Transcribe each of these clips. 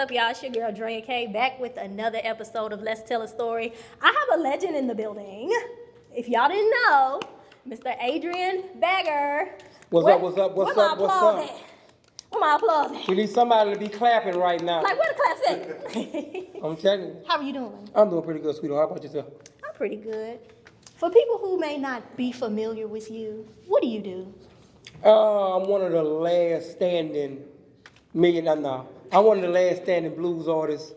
up, y'all? It's your girl, Drea Kay, back with another episode of Let's Tell a Story. I have a legend in the building. If y'all didn't know, Mr. Adrian Bagher. What's up? Where my applause We need somebody to be clapping right now. Like, where the claps at? I'm telling you. How are you doing? I'm doing pretty good, sweetheart. How about yourself? I'm pretty good. For people who may not be familiar with you, what do you do? I'm one of the last standing I'm one of the last standing blues artists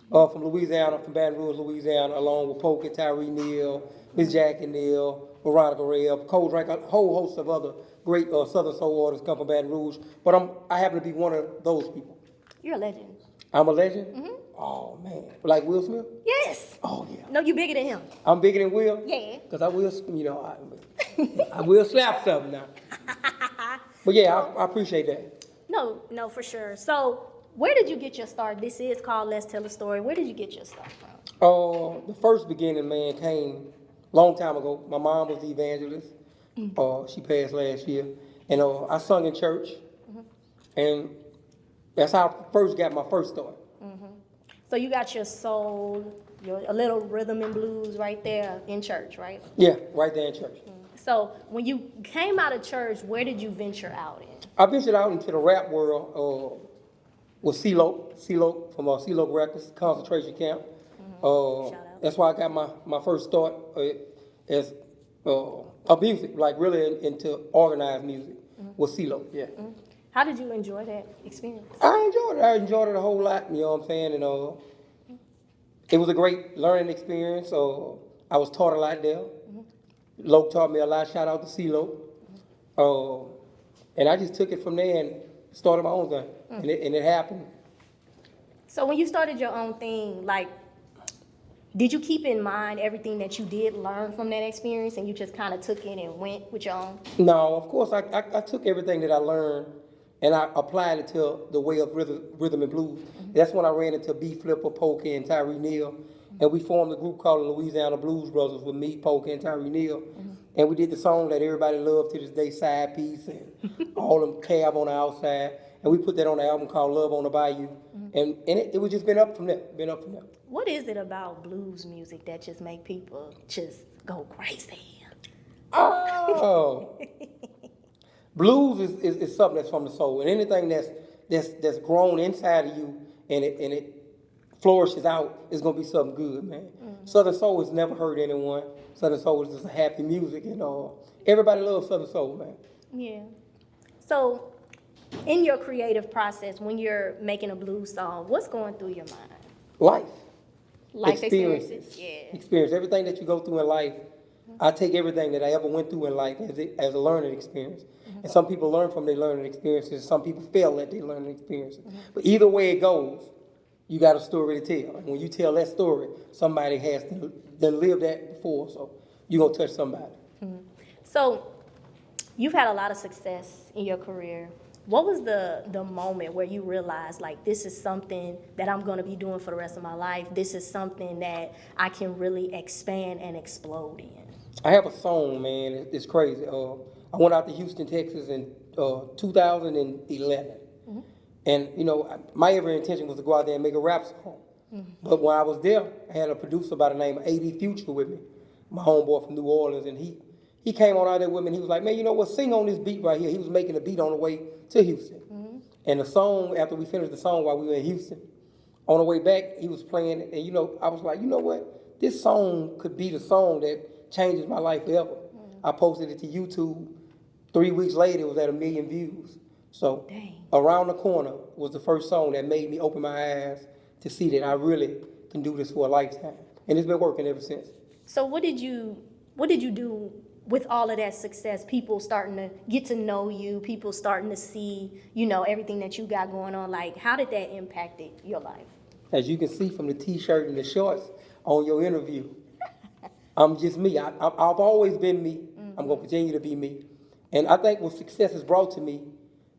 from Louisiana, from Baton Rouge, Louisiana, along with Polk and Tyree Neal, Miss Jackie Neal, Veronica Reb, Cold Drink, a whole host of other great Southern soul artists come from Baton Rouge. But I happen to be one of those people. You're a legend. I'm a legend? Mm-hmm. Oh, man. Like Will Smith? Yes. Oh, yeah. No, you bigger than him. I'm bigger than Will? Yeah. Because I will, I will slap something now. But yeah, I appreciate that. No, for sure. So, where did you get your start? This is called Let's Tell a Story. Where did you get your start from? The first beginning, man, came a long time ago. My mom was the evangelist. She passed last year. And I sung in church. And that's how I first got my first start. So you got your soul, a little rhythm and blues right there in church, right? Yeah, right there in church. So when you came out of church, where did you venture out in? I ventured out into the rap world with CeeLo from CeeLo Records, concentration camp. Shout out. That's why I got my first start as of music, like really into organized music with CeeLo. Yeah. How did you enjoy that experience? I enjoyed it a whole lot, you know what I'm saying? And it was a great learning experience. I was taught a lot there. Lo taught me a lot. Shout out to CeeLo. And I just took it from there and started my own thing. And it happened. So when you started your own thing, like, did you keep in mind everything that you did learn from that experience and you just kind of took it and went with your own? No, of course, I took everything that I learned and I applied it to the way of rhythm and blues. That's when I ran into B. Flipper, Polka, and Tyree Neal. And we formed a group called the Louisiana Blues Brothers with me, Polka, and Tyree Neal. And we did the song that everybody loves to this day, Side Piece, and all them cab on the outside. And we put that on the album called Love on the Bayou. And it was just been up from there, What is it about blues music that just make people just go crazy? Oh. Blues is something that's from the soul. And anything that's grown inside of you and it flourishes out, it's gonna be something good, man. Southern soul has never hurt anyone. Southern soul is just a happy music, and everybody loves Southern soul, man. Yeah. So, in your creative process, when you're making a blues song, what's going through your mind? Life experiences. Yeah. Experience everything that you go through in life. I take everything that I ever went through in life as a learning experience. And some people learn from their learning experiences. Some people fail at their learning experiences. But either way it goes, you got a story to tell. And when you tell that story, somebody has to live that before, so you're going to touch somebody. So, you've had a lot of success in your career. What was the moment where you realized, like, this is something that I'm going to be doing for the rest of my life? This is something that I can really expand and explode in? I have a song, man. It's crazy. I went out to Houston, Texas in 2011. And, my every intention was to go out there and make a rap song. But when I was there, I had a producer by the name of A.D. Future with me, my homeboy from New Orleans, and he came on out there with me, and he was like, man, you know what, sing on this beat right here. He was making a beat on the way to Houston. And the song, after we finished the song while we were in Houston, on the way back, he was playing it, and, I was like, you know what, this song could be the song that changes my life forever. I posted it to YouTube. 3 weeks later, it was at 1 million views. So, Dang. Around the Corner was the first song that made me open my eyes to see that I really can do this for a lifetime. And it's been working ever since. So what did you do with all of that success? People starting to get to know you, people starting to see, everything that you got going on. Like, how did that impact your life? As you can see from the T-shirt and the shorts on your interview, I'm just me. I've always been me. I'm going to continue to be me. And I think what success has brought to me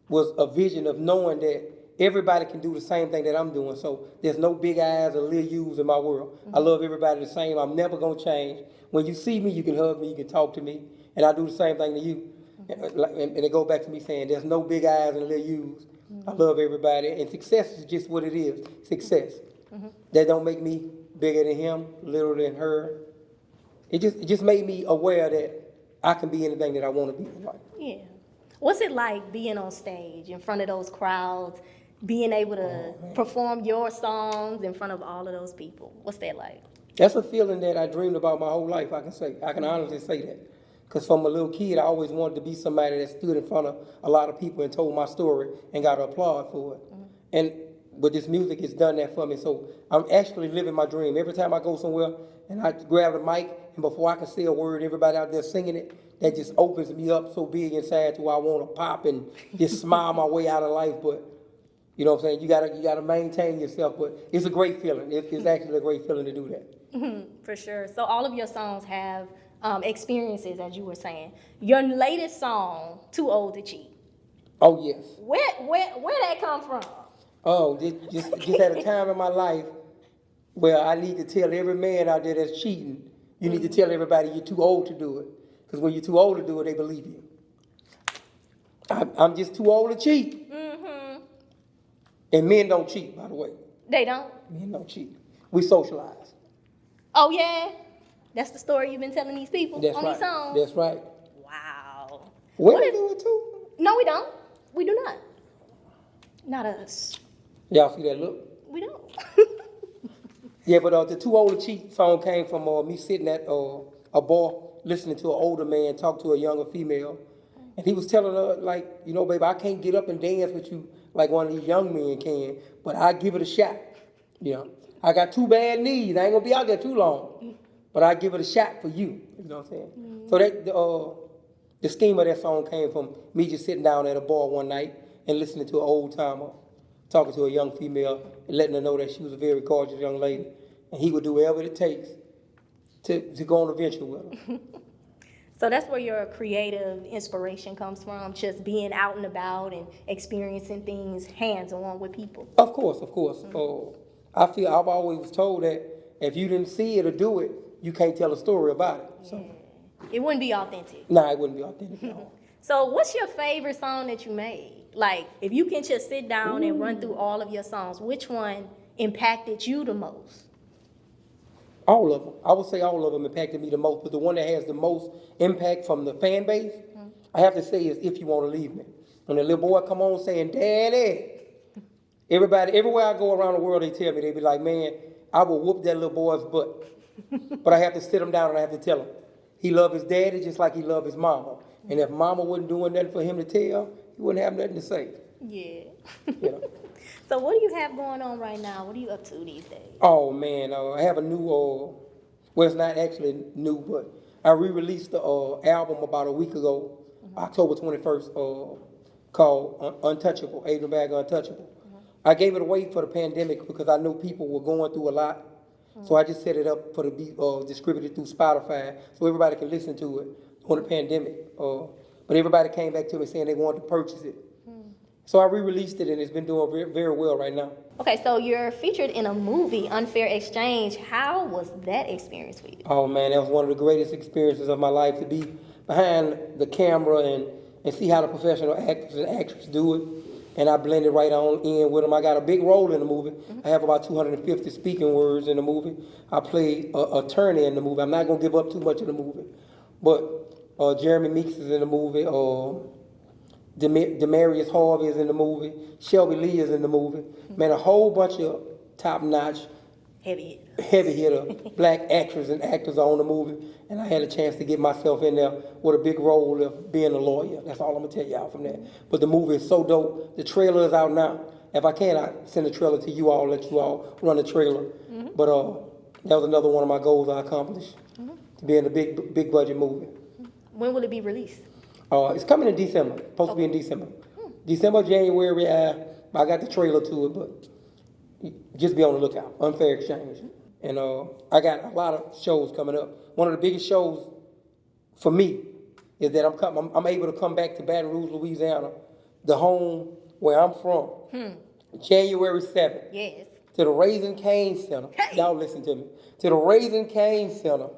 was a vision of knowing that everybody can do the same thing that I'm doing. So there's no big eyes or little U's in my world. I love everybody the same. I'm never going to change. When you see me, you can hug me, you can talk to me, and I do the same thing to you. And it goes back to me saying there's no big eyes and little U's. I love everybody, and success is just what it is. Success. That don't make me bigger than him, littler than her. It just made me aware that I can be anything that I want to be in life. Yeah. What's it like being on stage in front of those crowds, being able to perform your songs in front of all of those people? What's that like? That's a feeling that I dreamed about my whole life, I can honestly say that. Because from a little kid, I always wanted to be somebody that stood in front of a lot of people and told my story and got applaud for it. And but this music has done that for me, so I'm actually living my dream. Every time I go somewhere and I grab the mic, and before I can say a word, everybody out there singing it, that just opens me up so big inside to where I want to pop and just smile my way out of life. But you know what I'm saying? You gotta maintain yourself, but it's a great feeling. It's actually a great feeling to do that. For sure. So all of your songs have experiences, as you were saying. Your latest song, "Too Old to Cheat." Oh yes. Where that come from? Oh, just at a time in my life where I need to tell every man out there that's cheating, you need to tell everybody you're too old to do it. Because when you're too old to do it, they believe you. I'm just too old to cheat. And men don't cheat, by the way. They don't? Men don't cheat. We socialize. Oh, yeah? That's the story you've been telling these people That's on right. these songs? That's right. Wow. Women do it too. No, we don't. We do not. Not us. Y'all see that look? We don't. Yeah, but the Too Old to Cheat song came from me sitting at a bar listening to an older man talk to a younger female. And he was telling her, like, you know, baby, I can't get up and dance with you like one of these young men can, but I give it a shot. You know, I got 2 bad knees. I ain't gonna be out there too long, but I give it a shot for you. You know what I'm saying? So that the scheme of that song came from me just sitting down at a bar one night and listening to an old timer talking to a young female and letting her know that she was a very gorgeous young lady, and he would do whatever it takes to go on a venture with her. So that's where your creative inspiration comes from, just being out and about and experiencing things hands-on with people. Of course. I feel I've always was told that if you didn't see it or do it, you can't tell a story about it. So, It wouldn't be authentic. nah, it wouldn't be authentic at all. So what's your favorite song that you made? Like, if you can just sit down and run through all of your songs, which one impacted you the most? All of them. I would say all of them impacted me the most, but the one that has the most impact from the fan base, I have to say is If You Want to Leave Me. When the little boy come on saying, Daddy, everybody, everywhere I go around the world, they tell me, they be like, man, I will whoop that little boy's butt. But I have to sit him down and I have to tell him, he love his daddy just like he love his mama. And if mama wasn't doing nothing for him to tell, he wouldn't have nothing to say. Yeah. You know? So what do you have going on right now? What are you up to these days? Oh man, I have a new, well, it's not actually new, but I re-released the album about a week ago, October 21st, called Untouchable, Adrian Bagher Untouchable. I gave it away for the pandemic because I knew people were going through a lot. So I just set it up for to be distributed through Spotify so everybody can listen to it during the pandemic. But everybody came back to me saying they wanted to purchase it. So I re-released it and it's been doing very, very well right now. Okay, so you're featured in a movie, Unfair Exchange. How was that experience for you? Oh man, that was one of the greatest experiences of my life, to be behind the camera and see how the professional actors and actresses do it. And I blended right on in with them. I got a big role in the movie. I have about 250 speaking words in the movie. I played an attorney in the movie. I'm not going to give up too much of the movie. But Jeremy Meeks is in the movie. Demarius Harvey is in the movie. Shelby Lee is in the movie. Man, a whole bunch of top-notch, heavy hitter black actors and actors are on the movie. And I had a chance to get myself in there with a big role of being a lawyer. That's all I'm going to tell y'all from that. But the movie is so dope. The trailer is out now. If I can, I send the trailer to you all, let you all run the trailer. But that was another one of my goals I accomplished, to be in a big budget movie. When will it be released? It's coming in December. Supposed to be in December. December, January, I got the trailer to it, but just be on the lookout. Unfair Exchange. And I got a lot of shows coming up. One of the biggest shows for me is that I'm able to come back to Baton Rouge, Louisiana, the home where I'm from, January 7th. Yes. To the Raising Cane Center. Hey. Y'all listen to me. To the Raising Cane Center.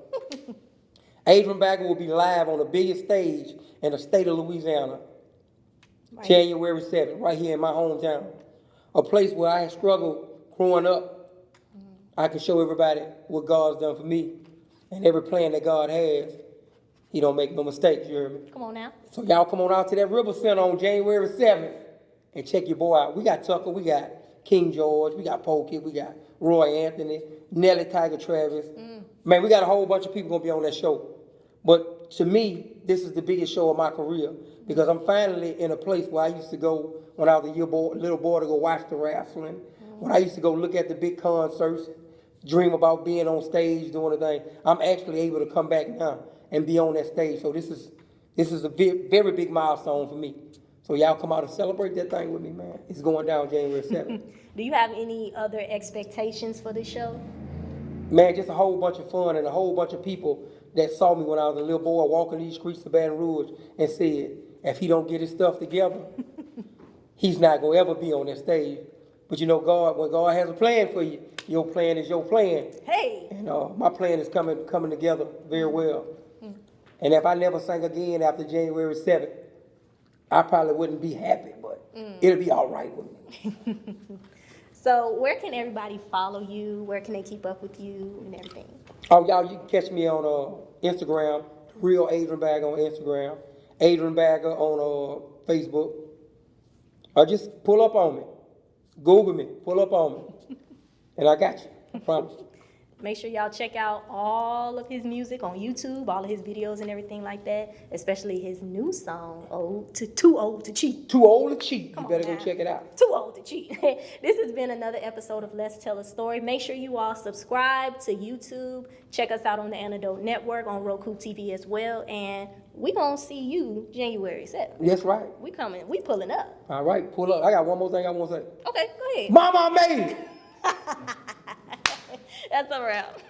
Adrian Bagher will be live on the biggest stage in the state of Louisiana. Right. January 7th, right here in my hometown. A place where I had struggled growing up. I can show everybody what God's done for me. And every plan that God has, He don't make no mistakes, you hear me? Come on now. So y'all come on out to that River Center on January 7th and check your boy out. We got Tucker, we got King George, we got Pokey, we got Roy Anthony, Nelly Tiger Travis. Man, we got a whole bunch of people gonna be on that show. But to me, this is the biggest show of my career because I'm finally in a place where I used to go when I was a little boy to go watch the wrestling. When I used to go look at the big concerts, dream about being on stage doing the thing. I'm actually able to come back now and be on that stage. So this is a very big milestone for me. So y'all come out and celebrate that thing with me, man. It's going down January 7th. Do you have any other expectations for the show? Man, just a whole bunch of fun and a whole bunch of people that saw me when I was a little boy walking these streets of Baton Rouge and said, if he don't get his stuff together, he's not going to ever be on that stage. But you know, God, when God has a plan for you, your plan is your plan. Hey! And my plan is coming together very well. And if I never sang again after January 7th, I probably wouldn't be happy, but it'll be all right with me. So where can everybody follow you? Where can they keep up with you and everything? Oh, y'all, you can catch me on Instagram, Real Adrian Bagher on Instagram, Adrian Bagher on Facebook. Or just pull up on me. Google me, pull up on me. And I got you, I promise. Make sure y'all check out all of his music on YouTube, all of his videos and everything like that, especially his new song, Too Old to Cheat. Too old to cheat. Come You better on go now. check it out. Too old to cheat. This has been another episode of Let's Tell a Story. Make sure you all subscribe to YouTube. Check us out on the Antidote Network, on Roku TV as well. And we gonna see you January 7th. That's right. We coming. We pulling up. All right, pull up. I got one more thing I want to say. Okay, go ahead. Mama made it. That's a wrap.